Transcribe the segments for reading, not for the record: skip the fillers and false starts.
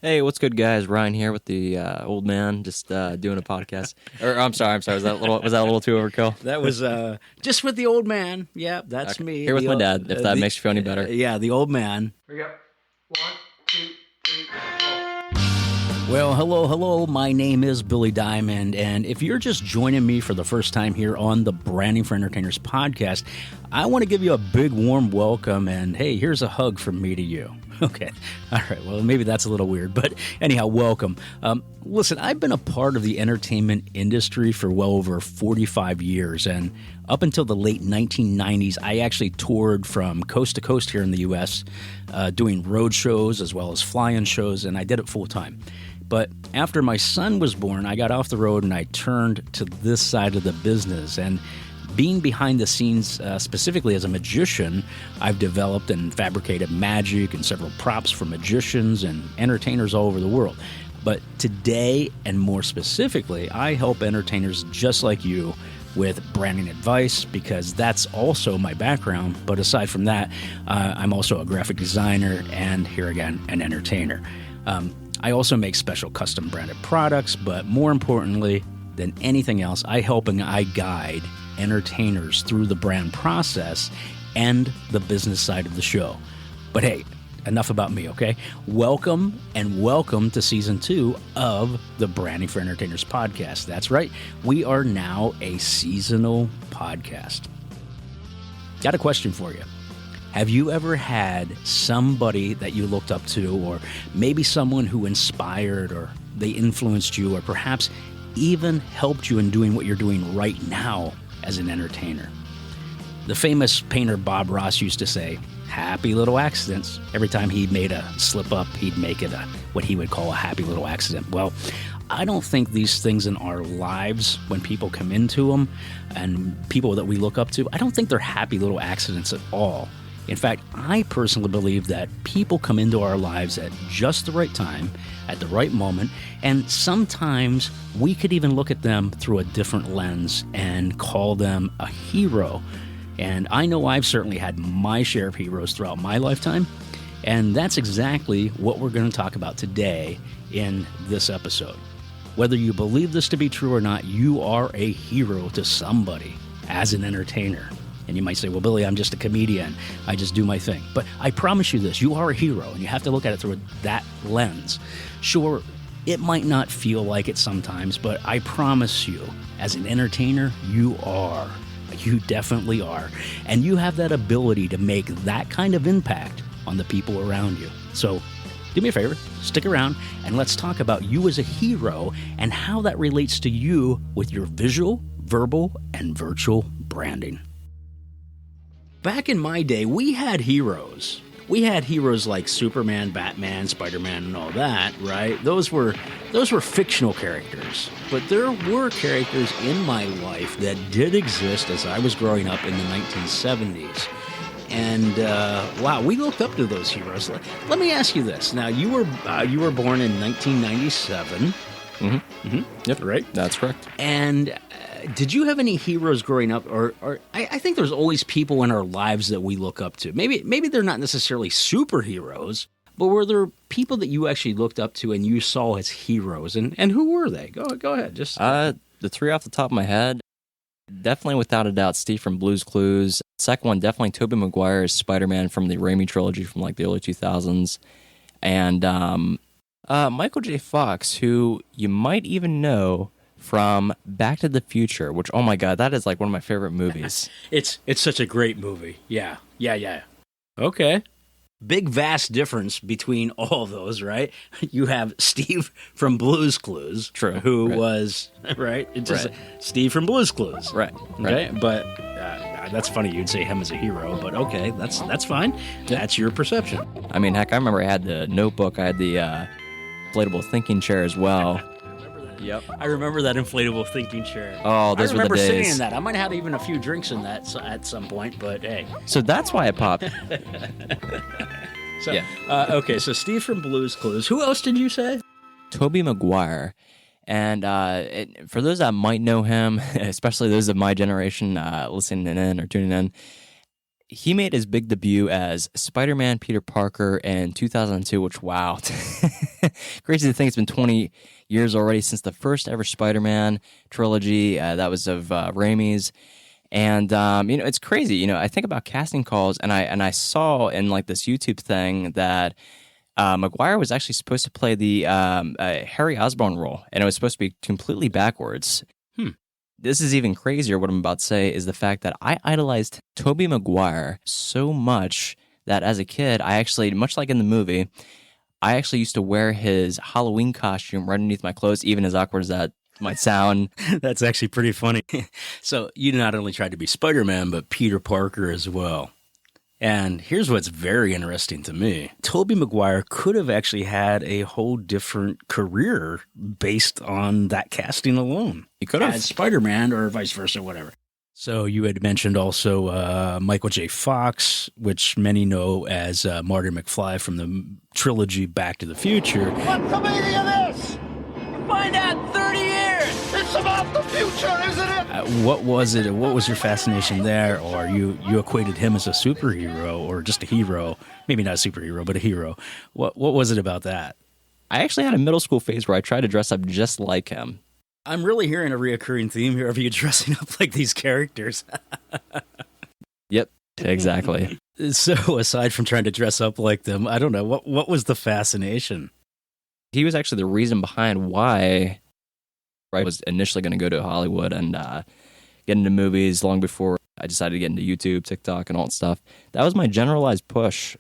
Hey, what's good, guys? Ryan here with the old man, just doing a podcast. Or I'm sorry. Was that a little too overkill? That was just with the old man. Yeah, that's me. Here with my dad, if that makes you feel any better. Yeah, the old man. Here we go. 1, 2, 3, 4. Well, hello. My name is Billy Diamond, and if you're just joining me for the first time here on the Branding for Entertainers podcast, I want to give you a big warm welcome, and hey, here's a hug from me to you. Okay. All right. Well, maybe that's a little weird, but anyhow, welcome. Listen, I've been a part of the entertainment industry for well over 45 years, and up until the late 1990s, I actually toured from coast to coast here in the U.S., doing road shows as well as fly-in shows, and I did it full time. But after my son was born, I got off the road and I turned to this side of the business. And being behind the scenes, specifically as a magician, I've developed and fabricated magic and several props for magicians and entertainers all over the world. But today, and more specifically, I help entertainers just like you with branding advice, because that's also my background. But aside from that, I'm also a graphic designer and, here again, an entertainer. I also make special custom branded products, but more importantly than anything else, I help and I guide entertainers through the brand process and the business side of the show. But hey, enough about me, okay? Welcome to Season 2 of the Branding for Entertainers podcast. That's right, we are now a seasonal podcast. Got a question for you. Have you ever had somebody that you looked up to, or maybe someone who inspired or they influenced you, or perhaps even helped you in doing what you're doing right now as an entertainer? The famous painter Bob Ross used to say, happy little accidents. Every time he made a slip up, he'd make it what he would call a happy little accident. Well, I don't think these things in our lives, when people come into them and people that we look up to, I don't think they're happy little accidents at all. In fact, I personally believe that people come into our lives at just the right time, at the right moment, and sometimes we could even look at them through a different lens and call them a hero. And I know I've certainly had my share of heroes throughout my lifetime, and that's exactly what we're going to talk about today in this episode. Whether you believe this to be true or not, you are a hero to somebody as an entertainer. And you might say, well, Billy, I'm just a comedian. I just do my thing. But I promise you this, you are a hero, and you have to look at it through that lens. Sure, it might not feel like it sometimes, but I promise you, as an entertainer, you are. You definitely are. And you have that ability to make that kind of impact on the people around you. So do me a favor, stick around, and let's talk about you as a hero and how that relates to you with your visual, verbal, and virtual branding. Back in my day, we had heroes. We had heroes like Superman, Batman, Spider-Man, and all that, right? Those were fictional characters. But there were characters in my life that did exist as I was growing up in the 1970s. And wow, we looked up to those heroes. Let me ask you this. Now, you were born in 1997. Yep, right. That's correct. And did you have any heroes growing up, or I think there's always people in our lives that we look up to. Maybe they're not necessarily superheroes, but were there people that you actually looked up to and you saw as heroes, and who were they? Go ahead. Just the three off the top of my head, definitely without a doubt, Steve from Blue's Clues. Second one, definitely Tobey Maguire as Spider-Man from the Raimi trilogy from like the early 2000s, and Michael J. Fox, who you might even know from Back to the Future, which, oh my God, that is like one of my favorite movies. It's such a great movie. Yeah. Okay. Big, vast difference between all of those, right? You have Steve from Blue's Clues, True, who right. was, right? It's just Steve from Blue's Clues. Right. Okay, but that's funny you'd say him as a hero, but okay, that's fine. That's your perception. I mean, heck, I remember I had the Notebook, I had the inflatable thinking chair as well. Yep. I remember that inflatable thinking chair. Oh, those were the days. I remember sitting in that. I might have even a few drinks in that at some point, but hey. So that's why it popped. So, okay, so Steve from Blue's Clues. Who else did you say? Tobey Maguire. And for those that might know him, especially those of my generation listening in or tuning in, he made his big debut as Spider-Man Peter Parker in 2002, which, wow. Crazy to think it's been 20 years already since the first ever Spider-Man trilogy. That was of Raimi's. And, it's crazy. I think about casting calls, and I saw in like this YouTube thing that Maguire was actually supposed to play the Harry Osborn role, and it was supposed to be completely backwards. This is even crazier. What I'm about to say is the fact that I idolized Tobey Maguire so much that as a kid, I actually, much like in the movie, I actually used to wear his Halloween costume right underneath my clothes, even as awkward as that might sound. That's actually pretty funny. So you not only tried to be Spider-Man, but Peter Parker as well. And here's what's very interesting to me. Tobey Maguire could have actually had a whole different career based on that casting alone. He could have. As Spider-Man or vice versa, whatever. So you had mentioned also Michael J. Fox, which many know as Marty McFly from the trilogy Back to the Future. What's the meaning of this? Find out in 30 years! It's about the future, isn't it? What was it? What was your fascination there? Or you equated him as a superhero or just a hero? Maybe not a superhero, but a hero. What was it about that? I actually had a middle school phase where I tried to dress up just like him. I'm really hearing a reoccurring theme here of you dressing up like these characters. Yep, exactly. So aside from trying to dress up like them, I don't know, what was the fascination? He was actually the reason behind why I was initially going to go to Hollywood and get into movies long before I decided to get into YouTube, TikTok, and all that stuff. That was my generalized push.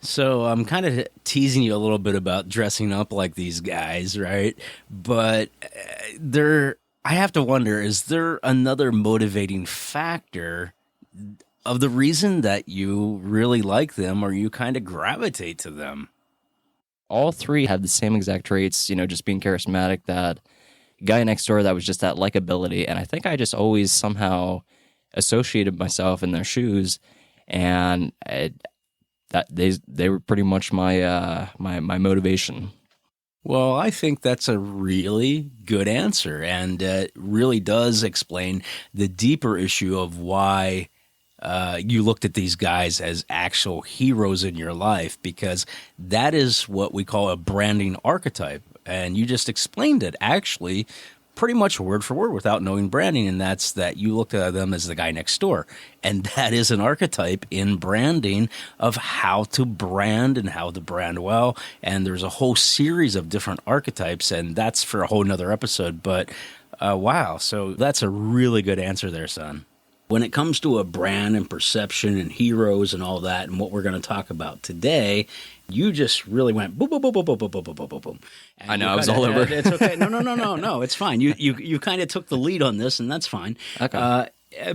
So I'm kind of teasing you a little bit about dressing up like these guys, right? But I have to wonder, is there another motivating factor of the reason that you really like them or you kind of gravitate to them? All three have the same exact traits, just being charismatic, that guy next door that was just that likability. And I think I just always somehow associated myself in their shoes, and that they were pretty much my my motivation. Well, I think that's a really good answer, and it really does explain the deeper issue of why you looked at these guys as actual heroes in your life, because that is what we call a branding archetype. And you just explained it actually pretty much word for word without knowing branding, and that's that you look at them as the guy next door. And that is an archetype in branding of how to brand and how to brand well. And there's a whole series of different archetypes, and that's for a whole nother episode. But wow, so that's a really good answer there, son. When it comes to a brand and perception and heroes and all that, and what we're going to talk about today, you just really went boom, boom, boom, boom, boom, boom, boom, boom, boom, boom, boom. I know, I was all over. It's okay. No, it's fine. You kind of took the lead on this, and that's fine. Okay.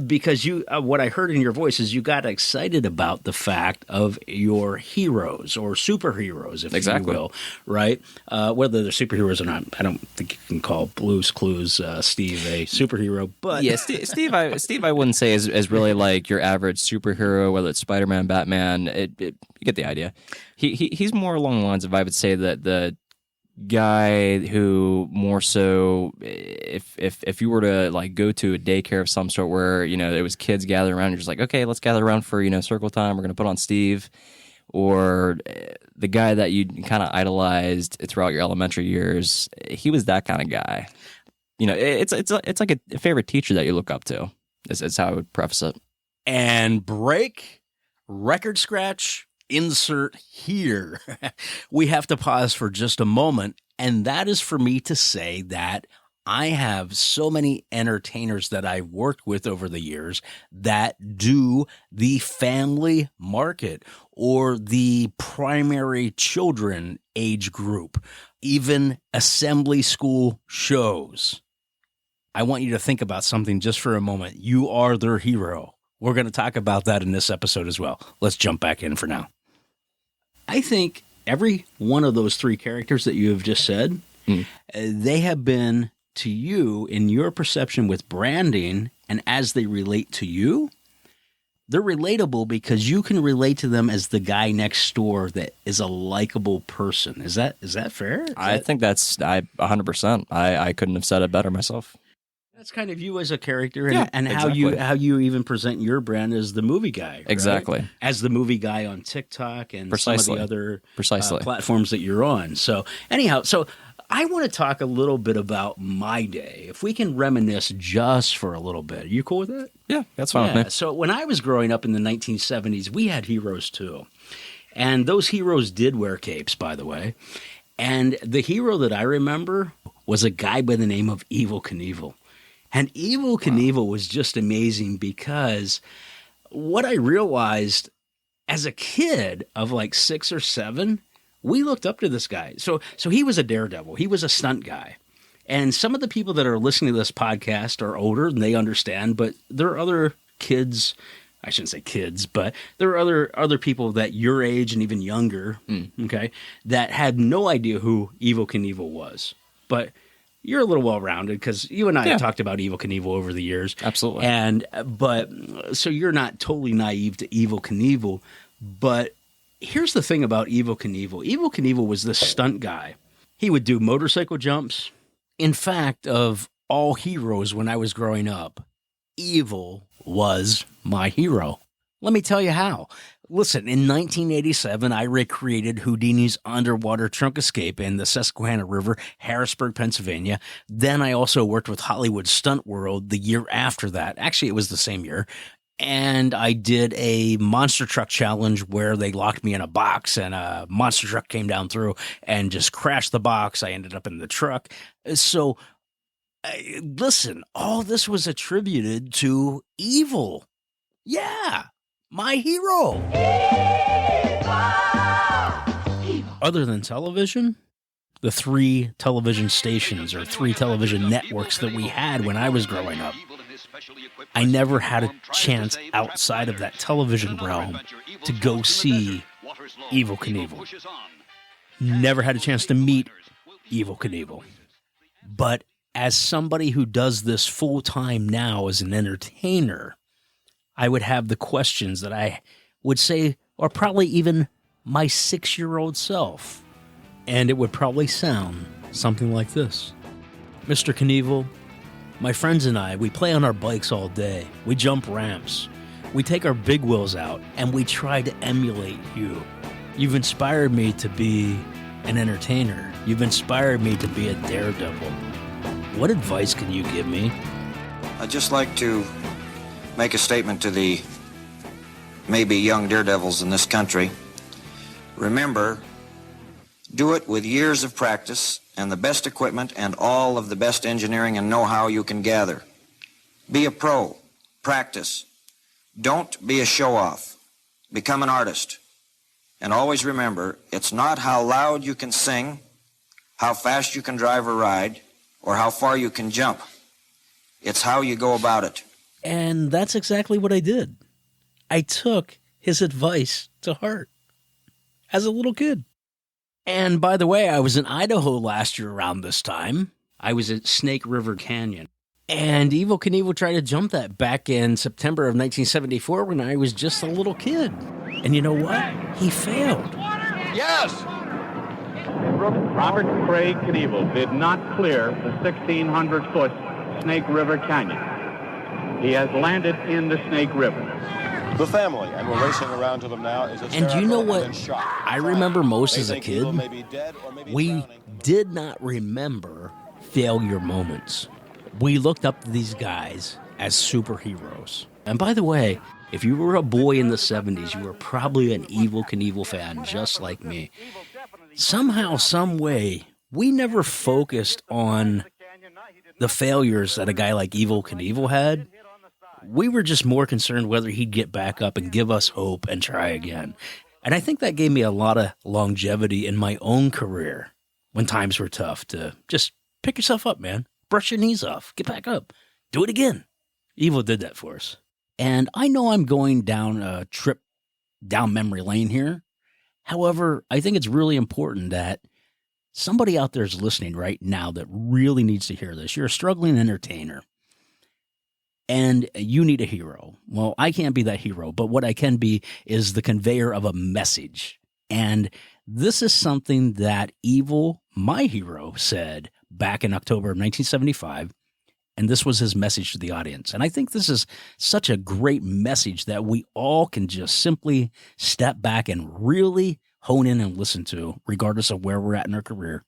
Because what I heard in your voice is you got excited about the fact of your heroes or superheroes, if you will, right? Whether they're superheroes or not, I don't think you can call Blue's Clues Steve a superhero. But yeah, Steve, I wouldn't say is really like your average superhero, whether it's Spider-Man, Batman. You get the idea. He's more along the lines of, I would say, that the guy who more so, if you were to like go to a daycare of some sort where there was kids gathering around, you're just like, okay, let's gather around for circle time, we're gonna put on Steve. Or the guy that you kind of idolized throughout your elementary years, he was that kind of guy. It's like a favorite teacher that you look up to. Is how I would preface it. And break, record scratch, insert here. We have to pause for just a moment, and that is for me to say that I have so many entertainers that I've worked with over the years that do the family market or the primary children age group, even assembly school shows. I want you to think about something just for a moment. You are their hero. We're going to talk about that in this episode as well. Let's jump back in for now. I think every one of those three characters that you have just said, they have been to you in your perception with branding, and as they relate to you, they're relatable because you can relate to them as the guy next door that is a likable person. Is that fair? I think that's 100%. I couldn't have said it better myself. That's kind of you as a character, and, Yeah, and exactly. how you even present your brand as the movie guy. Right? Exactly. As the movie guy on TikTok and some Precisely. of the other Precisely. platforms that you're on. So anyhow, I want to talk a little bit about my day. If we can reminisce just for a little bit. Are you cool with that? Yeah, that's fine with me. So when I was growing up in the 1970s, we had heroes too. And those heroes did wear capes, by the way. And the hero that I remember was a guy by the name of Evel Knievel. And Evel Knievel was just amazing because what I realized as a kid of like 6 or 7, we looked up to this guy. So he was a daredevil. He was a stunt guy. And some of the people that are listening to this podcast are older and they understand, but there are other kids, I shouldn't say kids, but there are other people that your age and even younger, okay, that had no idea who Evel Knievel was. But you're a little well-rounded because you and I have talked about Evel Knievel over the years. Absolutely. But so you're not totally naive to Evel Knievel. But here's the thing about Evel Knievel. Evel Knievel was this stunt guy. He would do motorcycle jumps. In fact, of all heroes when I was growing up, Evel was my hero. Let me tell you how. Listen, in 1987, I recreated Houdini's underwater trunk escape in the Susquehanna River, Harrisburg, Pennsylvania. Then I also worked with Hollywood Stunt World the year after that. Actually, it was the same year. And I did a monster truck challenge where they locked me in a box and a monster truck came down through and just crashed the box. I ended up in the truck. So, listen, all this was attributed to Evel. Yeah, my hero. Other than television, the 3 television stations or 3 television networks that we had when I was growing up, I never had a chance outside of that television realm to go see Evel Knievel. Never had a chance to meet Evel Knievel. But as somebody who does this full time now as an entertainer, I would have the questions that I would say are probably even my 6-year-old self. And it would probably sound something like this. Mr. Knievel, my friends and I, we play on our bikes all day. We jump ramps. We take our big wheels out, and we try to emulate you. You've inspired me to be an entertainer. You've inspired me to be a daredevil. What advice can you give me? I'd just like to make a statement to the maybe young daredevils in this country. Remember, do it with years of practice and the best equipment and all of the best engineering and know-how you can gather. Be a pro. Practice. Don't be a show-off. Become an artist. And always remember, it's not how loud you can sing, how fast you can drive or ride, or how far you can jump. It's how you go about it. And that's exactly what I did. I took his advice to heart as a little kid. And by the way, I was in Idaho last year around this time. I was at Snake River Canyon. And Evel Knievel tried to jump that back in September of 1974 when I was just a little kid. And you know what? He failed. Yes! Robert Craig Knievel did not clear the 1,600-foot Snake River Canyon. He has landed in the Snake River. The family, and we're racing around to them now. And you know what I remember most as a kid? We did not remember failure moments. We looked up to these guys as superheroes. And by the way, if you were a boy in the 70s, you were probably an Evel Knievel fan, just like me. Somehow, some way, we never focused on the failures that a guy like Evel Knievel had. We were just more concerned whether he'd get back up and give us hope and try again. And I think that gave me a lot of longevity in my own career when times were tough to just pick yourself up, man. Brush your knees off. Get back up. Do it again. Evel did that for us. And I know I'm going down a trip down memory lane here. However, I think it's really important that somebody out there is listening right now that really needs to hear this. You're a struggling entertainer. And you need a hero. Well, I can't be that hero, but what I can be is the conveyor of a message. And this is something that Evel, my hero, said back in October of 1975. And this was his message to the audience. And I think this is such a great message that we all can just simply step back and really hone in and listen to, regardless of where we're at in our career.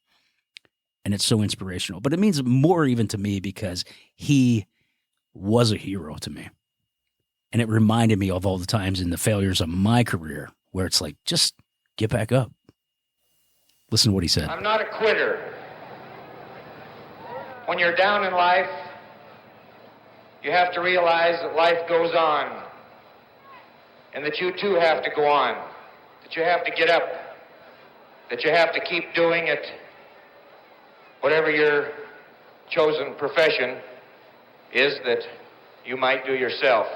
And it's so inspirational. But it means more even to me because he was a hero to me. And it reminded me of all the times in the failures of my career where it's like, just get back up. Listen to what he said. I'm not a quitter. When you're down in life, you have to realize that life goes on and that you too have to go on, that you have to get up, that you have to keep doing it, whatever your chosen profession is that you might do yourself.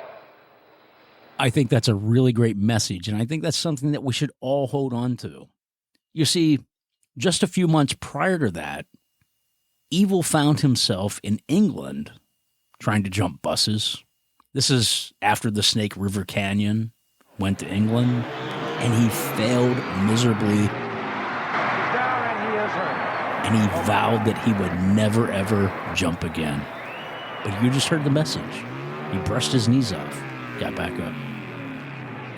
I think that's a really great message, and I think that's something that we should all hold on to. You see, just a few months prior to that, Evel found himself in England trying to jump buses. This is after the Snake River Canyon, went to England, and he failed miserably. And he vowed that he would never, ever jump again. But you just heard the message. He brushed his knees off, got back up.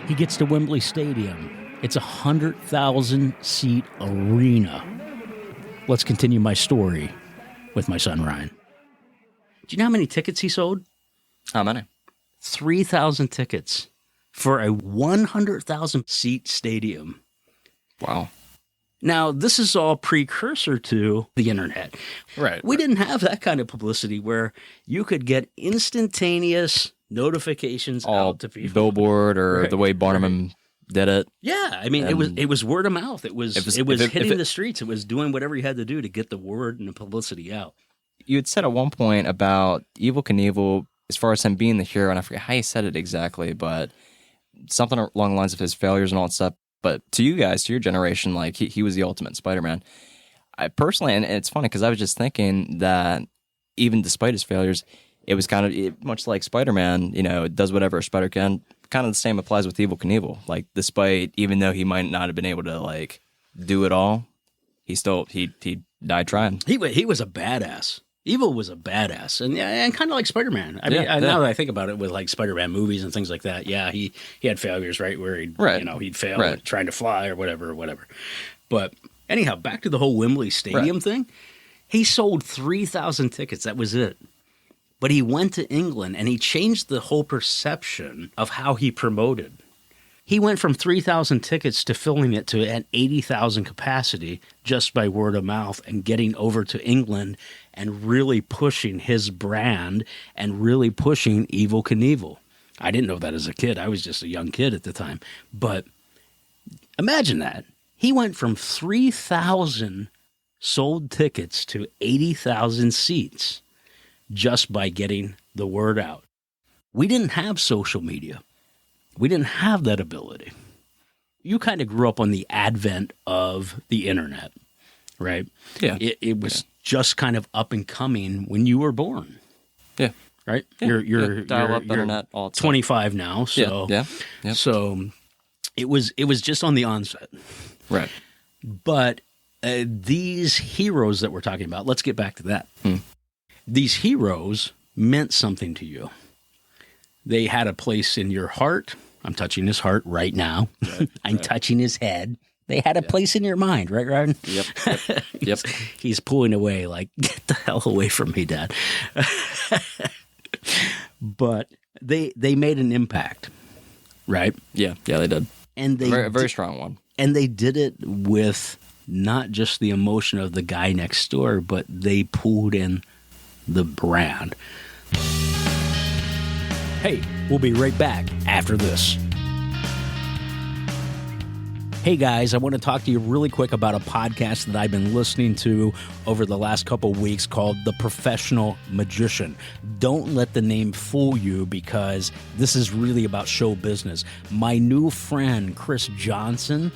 He gets to Wembley Stadium. It's a 100,000-seat arena. Let's continue my story with my son, Ryan. Do you know how many tickets he sold? How many? 3,000 tickets for a 100,000-seat stadium. Wow. Now, this is all precursor to the internet. Right. We didn't have that kind of publicity where you could get instantaneous notifications All out to people. Billboard or Right, the way Barnum did it. Yeah, I mean, And it was word of mouth. It was if hitting it- the streets. It was doing whatever you had to do to get the word and the publicity out. You had said at one point about Evel Knievel, as far as him being the hero, and I forget how you said it exactly, but something along the lines of his failures and all that stuff. But to you guys, to your generation, like he was the ultimate Spider-Man. I personally, and it's funny because I was just thinking that even despite his failures, it was kind of much like Spider-Man, does whatever a spider can. Kind of the same applies with Evel Knievel. Like, despite, even though he might not have been able to like do it all, he died trying. He was a badass. Evel was a badass, and kind of like Spider-Man. I mean, Yeah. now that I think about it, with like Spider-Man movies and things like that, yeah, he had failures, right, where he'd fail at trying to fly or whatever. But anyhow, back to the whole Wembley Stadium thing. He sold 3,000 tickets. That was it. But he went to England and he changed the whole perception of how he promoted. He went from 3,000 tickets to filling it to an 80,000 capacity just by word of mouth and getting over to England and really pushing his brand and really pushing Evel Knievel. I didn't know that as a kid. I was just a young kid at the time. But imagine that. He went from 3,000 sold tickets to 80,000 seats just by getting the word out. We didn't have social media. We didn't have that ability. You kind of grew up on the advent of the internet, right? Yeah. It was just kind of up and coming when you were born. Yeah. Right? Yeah. You're dial-up internet, all that stuff. 25 now, so Yeah. Yep. so it was just on the onset. Right. But these heroes that we're talking about, let's get back to that. These heroes meant something to you. They had a place in your heart. I'm touching his heart right now. I'm touching his head. They had a place in your mind, right, Ryan? Yep. He's pulling away like, get the hell away from me, Dad. But they made an impact, right? Yeah, they did. And they A very strong one. And they did it with not just the emotion of the guy next door, but they pulled in the brand. Hey, we'll be right back after this. Hey guys, I want to talk to you really quick about a podcast that I've been listening to over the last couple of weeks called The Professional Magician. Don't let the name fool you because this is really about show business. My new friend, Chris Johnson,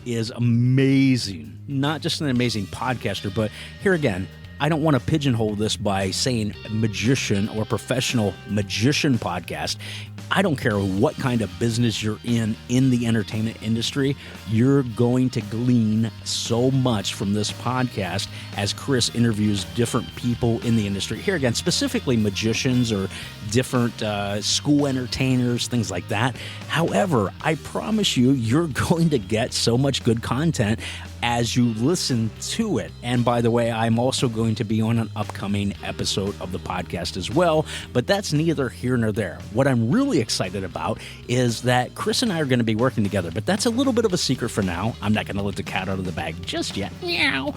is amazing. Not just an amazing podcaster, but here again, I don't want to pigeonhole this by saying magician or professional magician podcast. I don't care what kind of business you're in the entertainment industry, you're going to glean so much from this podcast as Chris interviews different people in the industry. Here again, specifically magicians or different school entertainers, things like that. However, I promise you, you're going to get so much good content as you listen to it. And by the way, I'm also going to be on an upcoming episode of the podcast as well, but that's neither here nor there. What I'm really excited about is that Chris and I are going to be working together, but that's a little bit of a secret for now. I'm not going to let the cat out of the bag just yet. Meow.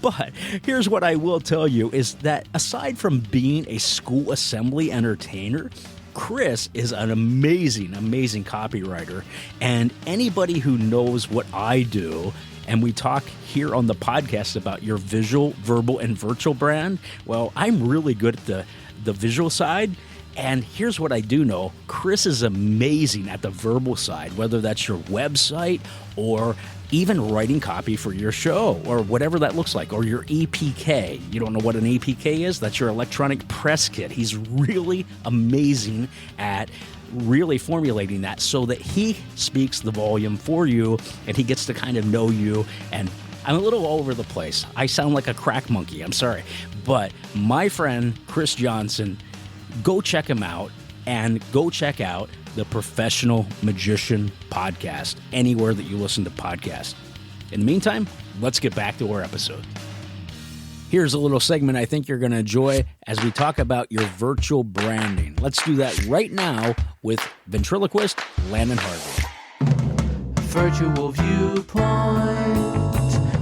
But here's what I will tell you is that aside from being a school assembly entertainer, Chris is an amazing copywriter, and anybody who knows what I do, and we talk here on the podcast about your visual, verbal, and virtual brand, well, I'm really good at the visual side. And here's what I do know. Chris is amazing at the verbal side, whether that's your website or even writing copy for your show or whatever that looks like, or your EPK. You don't know what an EPK is? That's your electronic press kit. He's really amazing at really formulating that so that he speaks the volume for you and he gets to kind of know you. And I'm a little all over the place. I sound like a crack monkey. I'm sorry. But my friend, Chris Johnson, go check him out and go check out the Professional Magician Podcast, anywhere that you listen to podcasts. In the meantime, let's get back to our episode. Here's a little segment I think you're going to enjoy as we talk about your virtual branding. Let's do that right now with ventriloquist Landon Harvey. Virtual viewpoint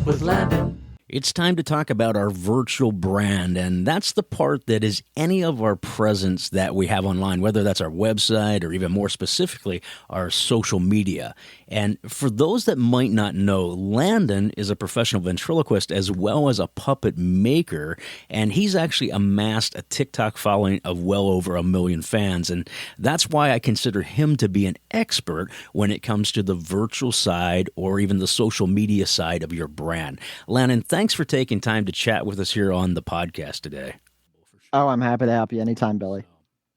with Landon. It's time to talk about our virtual brand, and that's the part that is any of our presence that we have online, whether that's our website or even more specifically, our social media. And for those that might not know, Landon is a professional ventriloquist as well as a puppet maker, and he's actually amassed a TikTok following of well over 1 million fans, and that's why I consider him to be an expert when it comes to the virtual side or even the social media side of your brand. Landon, thanks for taking time to chat with us here on the podcast today. Oh, I'm happy to help you anytime, Billy.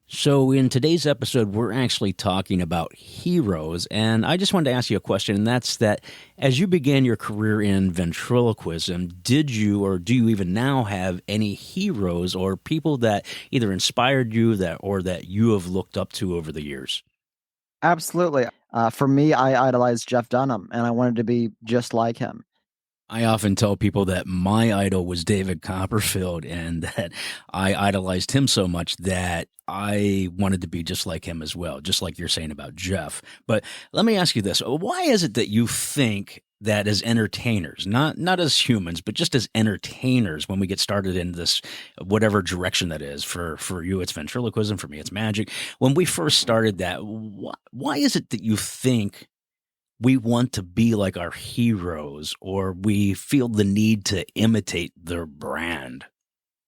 So in today's episode, we're actually talking about heroes, and I just wanted to ask you a question, and that's that as you began your career in ventriloquism, did you or do you even now have any heroes or people that either inspired you or that you have looked up to over the years? Absolutely. For me, I idolized Jeff Dunham, and I wanted to be just like him. I often tell people that my idol was David Copperfield and that I idolized him so much that I wanted to be just like him as well, just like you're saying about Jeff. But let me ask you this. Why is it that you think that as entertainers, not as humans, but just as entertainers, when we get started in this, whatever direction that is, for you, it's ventriloquism, for me, it's magic. When we first started that, why is it that you think we want to be like our heroes or we feel the need to imitate their brand?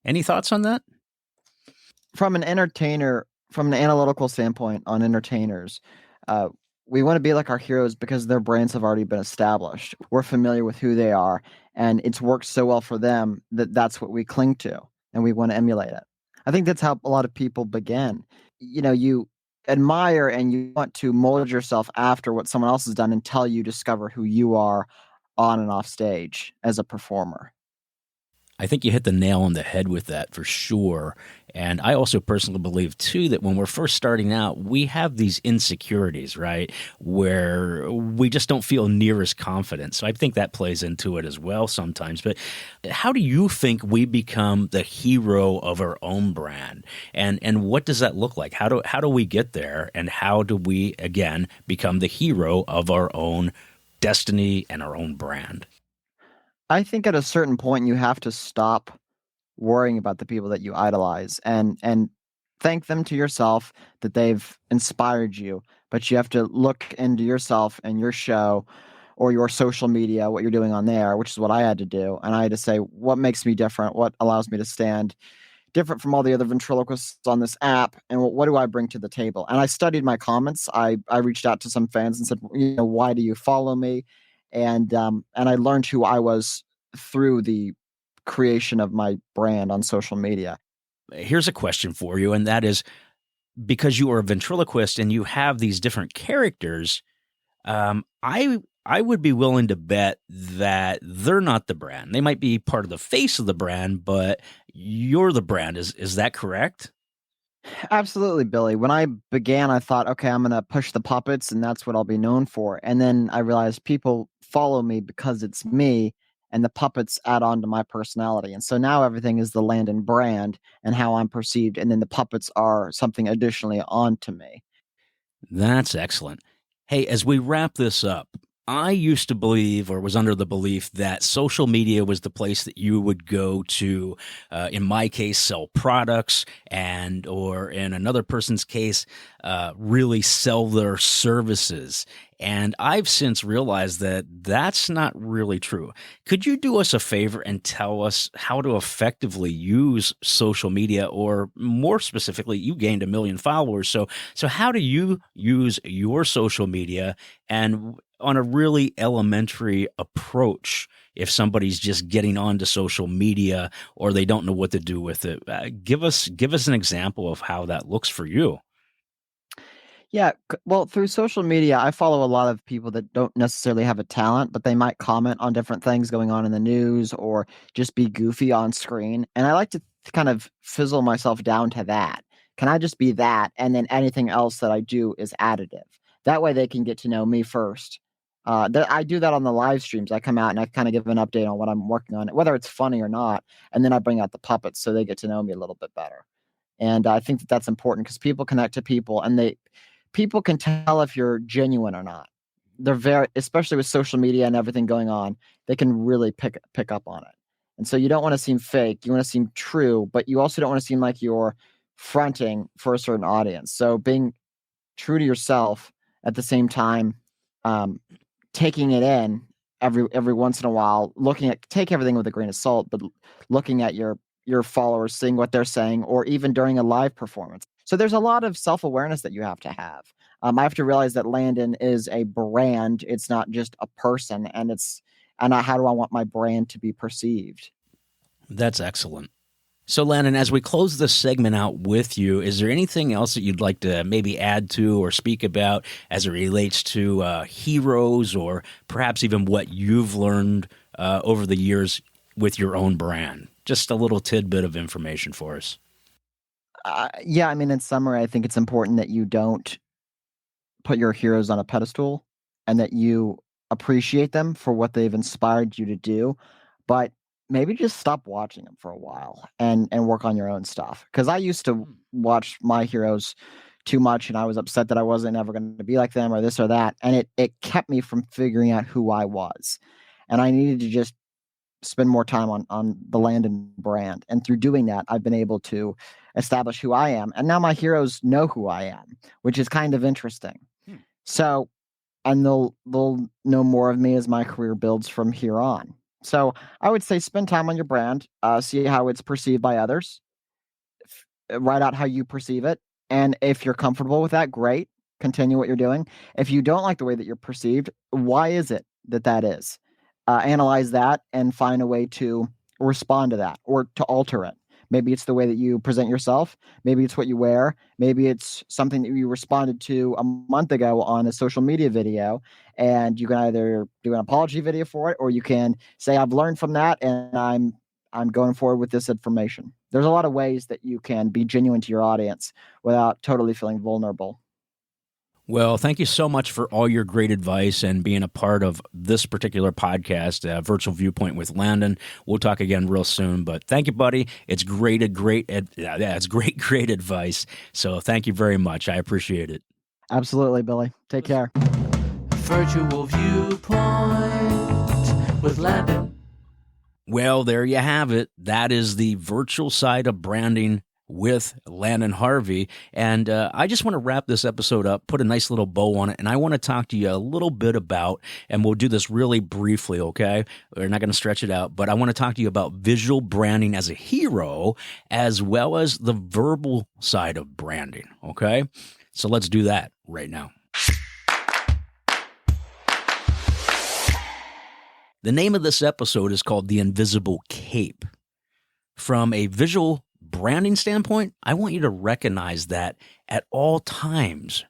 Any thoughts on that? From an analytical standpoint on entertainers, we want to be like our heroes because their brands have already been established. We're familiar with who they are, and it's worked so well for them that that's what we cling to, and we want to emulate it. I think that's how a lot of people begin. You admire and you want to mold yourself after what someone else has done until you discover who you are on and off stage as a performer. I think you hit the nail on the head with that for sure. And I also personally believe, too, that when we're first starting out, we have these insecurities, right, where we just don't feel near as confident. So I think that plays into it as well sometimes. But how do you think we become the hero of our own brand? And what does that look like? How do we get there? And how do we, again, become the hero of our own destiny and our own brand? I think at a certain point you have to stop worrying about the people that you idolize and thank them to yourself that they've inspired you. But you have to look into yourself and your show or your social media, what you're doing on there, which is what I had to do. And I had to say, what makes me different? What allows me to stand different from all the other ventriloquists on this app? And what do I bring to the table? And I studied my comments. I reached out to some fans and said, why do you follow me? And I learned who I was through the creation of my brand on social media. Here's a question for you, and that is, because you are a ventriloquist and you have these different characters, I would be willing to bet that they're not the brand. They might be part of the face of the brand, but you're the brand. Is that correct? Absolutely, Billy. When I began, I thought, okay, I'm going to push the puppets and that's what I'll be known for. And then I realized people follow me because it's me and the puppets add on to my personality. And so now everything is the Landon brand and how I'm perceived. And then the puppets are something additionally onto me. That's excellent. Hey, as we wrap this up, I used to believe, or was under the belief, that social media was the place that you would go to, in my case, sell products, and, or in another person's case, really sell their services. And I've since realized that that's not really true. Could you do us a favor and tell us how to effectively use social media, or more specifically, you gained 1 million followers. So how do you use your social media, and on a really elementary approach, if somebody's just getting onto social media or they don't know what to do with it? Give us an example of how that looks for you. Yeah, well, through social media, I follow a lot of people that don't necessarily have a talent, but they might comment on different things going on in the news or just be goofy on screen. And I like to kind of fizzle myself down to that. Can I just be that? And then anything else that I do is additive. That way they can get to know me first. I do that on the live streams. I come out and I kind of give an update on what I'm working on, whether it's funny or not. And then I bring out the puppets so they get to know me a little bit better. And I think that that's important because people connect to people, and people can tell if you're genuine or not. They're very, especially with social media and everything going on, they can really pick up on it. And so you don't want to seem fake. You want to seem true, but you also don't want to seem like you're fronting for a certain audience. So being true to yourself at the same time, taking it in every once in a while, take everything with a grain of salt, but looking at your followers, seeing what they're saying, or even during a live performance. So there's a lot of self-awareness that you have to have. I have to realize that Landon is a brand. It's not just a person, and how do I want my brand to be perceived? That's excellent. So, Landon, as we close this segment out with you, is there anything else that you'd like to maybe add to or speak about as it relates to heroes, or perhaps even what you've learned over the years with your own brand? Just a little tidbit of information for us. Yeah, I mean, in summary, I think it's important that you don't put your heroes on a pedestal and that you appreciate them for what they've inspired you to do, but maybe just stop watching them for a while and work on your own stuff. Because I used to watch my heroes too much, and I was upset that I wasn't ever going to be like them or this or that, and it kept me from figuring out who I was. And I needed to just spend more time on the Landon brand. And through doing that, I've been able to establish who I am. And now my heroes know who I am, which is kind of interesting. So, and they'll know more of me as my career builds from here on. So I would say spend time on your brand, see how it's perceived by others, write out how you perceive it. And if you're comfortable with that, great, continue what you're doing. If you don't like the way that you're perceived, why is it that is? Analyze that and find a way to respond to that or to alter it. Maybe it's the way that you present yourself. Maybe it's what you wear. Maybe it's something that you responded to a month ago on a social media video, and you can either do an apology video for it, or you can say, I've learned from that and I'm going forward with this information. There's a lot of ways that you can be genuine to your audience without totally feeling vulnerable. Well, thank you so much for all your great advice and being a part of this particular podcast, Virtual Viewpoint with Landon. We'll talk again real soon, but thank you, buddy. It's great advice. So thank you very much. I appreciate it. Absolutely, Billy. Take care. Virtual Viewpoint with Landon. Well, there you have it. That is the virtual side of branding with Landon Harvey. And I just want to wrap this episode up, put a nice little bow on it, and I want to talk to you a little bit about, and we'll do this really briefly, okay? We're not going to stretch it out, but I want to talk to you about visual branding as a hero, as well as the verbal side of branding, okay? So let's do that right now. The name of this episode is called The Invisible Cape. From a visual branding standpoint, I want you to recognize that at all times,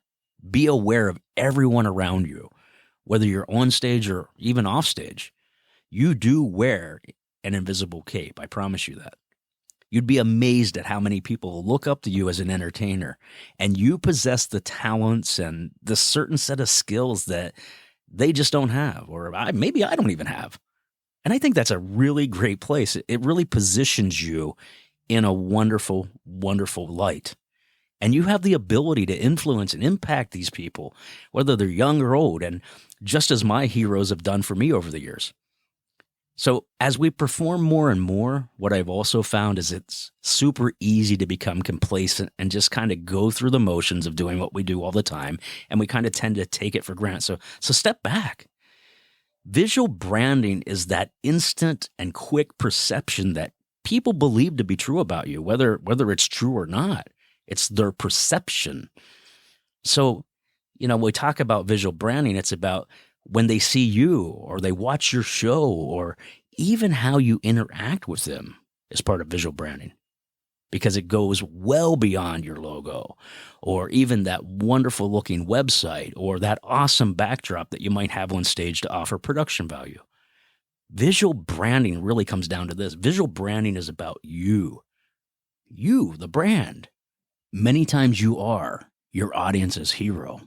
be aware of everyone around you, whether you're on stage or even off stage. You do wear an invisible cape. I promise you that. You'd be amazed at how many people look up to you as an entertainer, and you possess the talents and the certain set of skills that they just don't have, or maybe I don't even have. And I think that's a really great place. It really positions you in a wonderful, wonderful light. And you have the ability to influence and impact these people, whether they're young or old, and just as my heroes have done for me over the years. So as we perform more and more, what I've also found is it's super easy to become complacent and just kind of go through the motions of doing what we do all the time. And we kind of tend to take it for granted. So step back. Visual branding is that instant and quick perception that people believe to be true about you, whether it's true or not. It's their perception. So, we talk about visual branding. It's about when they see you or they watch your show or even how you interact with them is part of visual branding, because it goes well beyond your logo or even that wonderful looking website or that awesome backdrop that you might have on stage to offer production value. Visual branding really comes down to this. Visual branding is about you, the brand. Many times you are your audience's hero.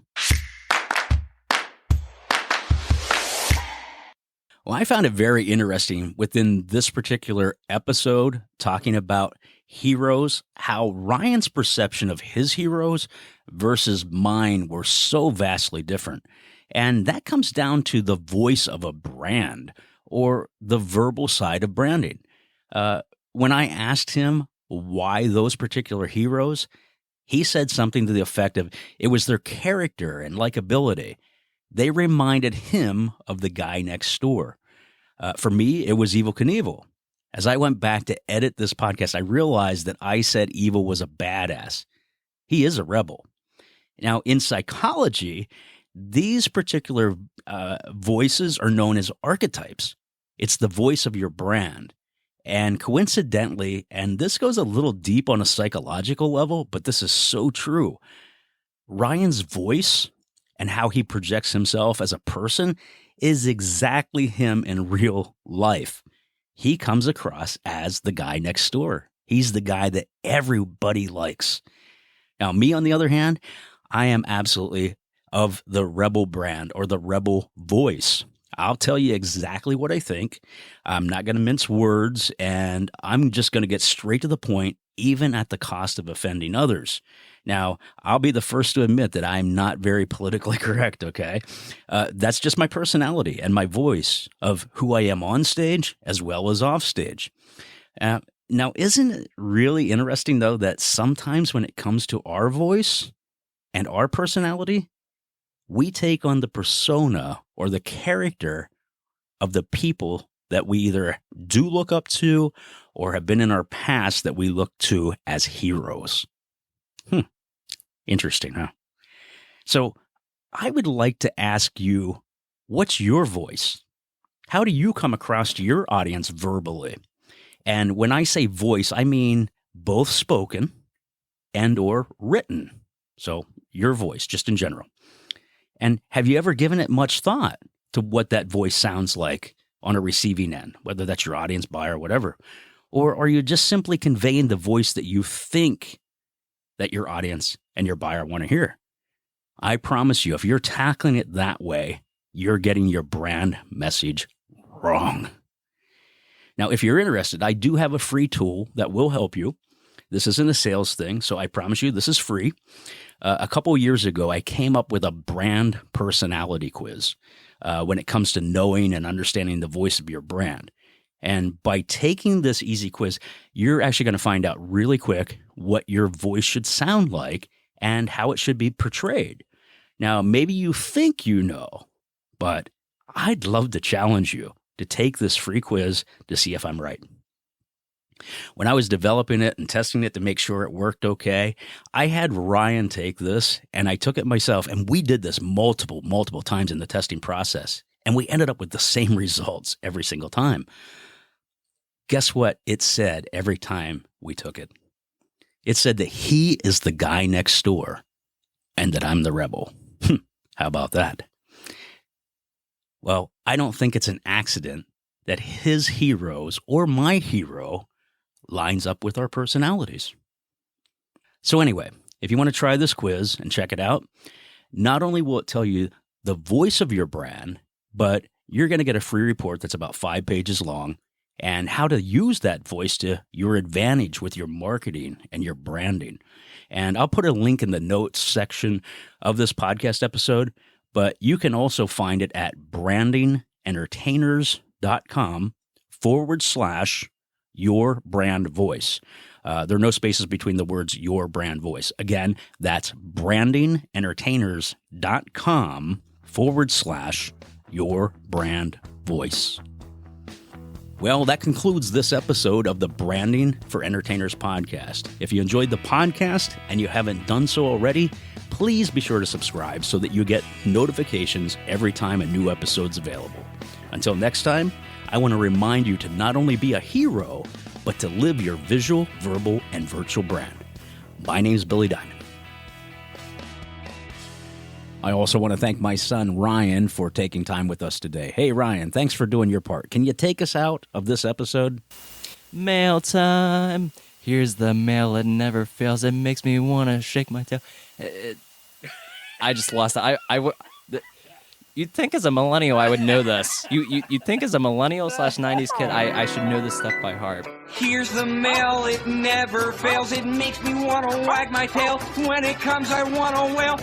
Well, I found it very interesting within this particular episode talking about heroes, how Ryan's perception of his heroes versus mine were so vastly different. And that comes down to the voice of a brand or the verbal side of branding. When I asked him why those particular heroes, he said something to the effect of it was their character and likability. They reminded him of the guy next door. For me, it was Evel Knievel. As I went back to edit this podcast, I realized that I said Evel was a badass. He is a rebel. Now, in psychology, these particular voices are known as archetypes. It's the voice of your brand. And coincidentally, and this goes a little deep on a psychological level, but this is so true, Ryan's voice and how he projects himself as a person is exactly him in real life. He comes across as the guy next door. He's the guy that everybody likes. Now, me, on the other hand, I am absolutely of the rebel brand or the rebel voice. I'll tell you exactly what I think. I'm not going to mince words, and I'm just going to get straight to the point, even at the cost of offending others. Now, I'll be the first to admit that I'm not very politically correct, okay? That's just my personality and my voice of who I am on stage as well as off stage. Now, isn't it really interesting, though, that sometimes when it comes to our voice and our personality, we take on the persona or the character of the people that we either do look up to or have been in our past that we look to as heroes. Interesting, huh? So I would like to ask you, what's your voice? How do you come across to your audience verbally? And when I say voice, I mean both spoken and or written. So your voice, just in general. And have you ever given it much thought to what that voice sounds like on a receiving end, whether that's your audience, buyer, whatever? Or are you just simply conveying the voice that you think that your audience and your buyer want to hear? I promise you, if you're tackling it that way, you're getting your brand message wrong. Now, if you're interested, I do have a free tool that will help you. This isn't a sales thing, so I promise you this is free. A couple years ago, I came up with a brand personality quiz when it comes to knowing and understanding the voice of your brand. And by taking this easy quiz, you're actually going to find out really quick what your voice should sound like and how it should be portrayed. Now, maybe you think you know, but I'd love to challenge you to take this free quiz to see if I'm right. When I was developing it and testing it to make sure it worked okay, I had Ryan take this, and I took it myself, and we did this multiple times in the testing process, and we ended up with the same results every single time. guess what it said every time we took it? It said that he is the guy next door and that I'm the rebel. How about that? Well, I don't think it's an accident that his heroes or my hero lines up with our personalities. So anyway, if you want to try this quiz and check it out, not only will it tell you the voice of your brand, but you're going to get a free report that's about 5 pages long and how to use that voice to your advantage with your marketing and your branding. And I'll put a link in the notes section of this podcast episode, but you can also find it at brandingentertainers.com/your brand voice. There are no spaces between the words your brand voice. Again, that's brandingentertainers.com/your brand voice. Well, that concludes this episode of the Branding for Entertainers podcast. If you enjoyed the podcast and you haven't done so already, please be sure to subscribe so that you get notifications every time a new episode's available. Until next time, I want to remind you to not only be a hero, but to live your visual, verbal, and virtual brand. My name is Billy Diamond. I also want to thank my son, Ryan, for taking time with us today. Hey, Ryan, thanks for doing your part. Can you take us out of this episode? Mail time. Here's the mail. It never fails. It makes me want to shake my tail. I just lost it. You'd think as a millennial I would know this. You'd think as a millennial / 90s kid I should know this stuff by heart. Here's the mail, it never fails. It makes me want to wag my tail. When it comes, I want to wail.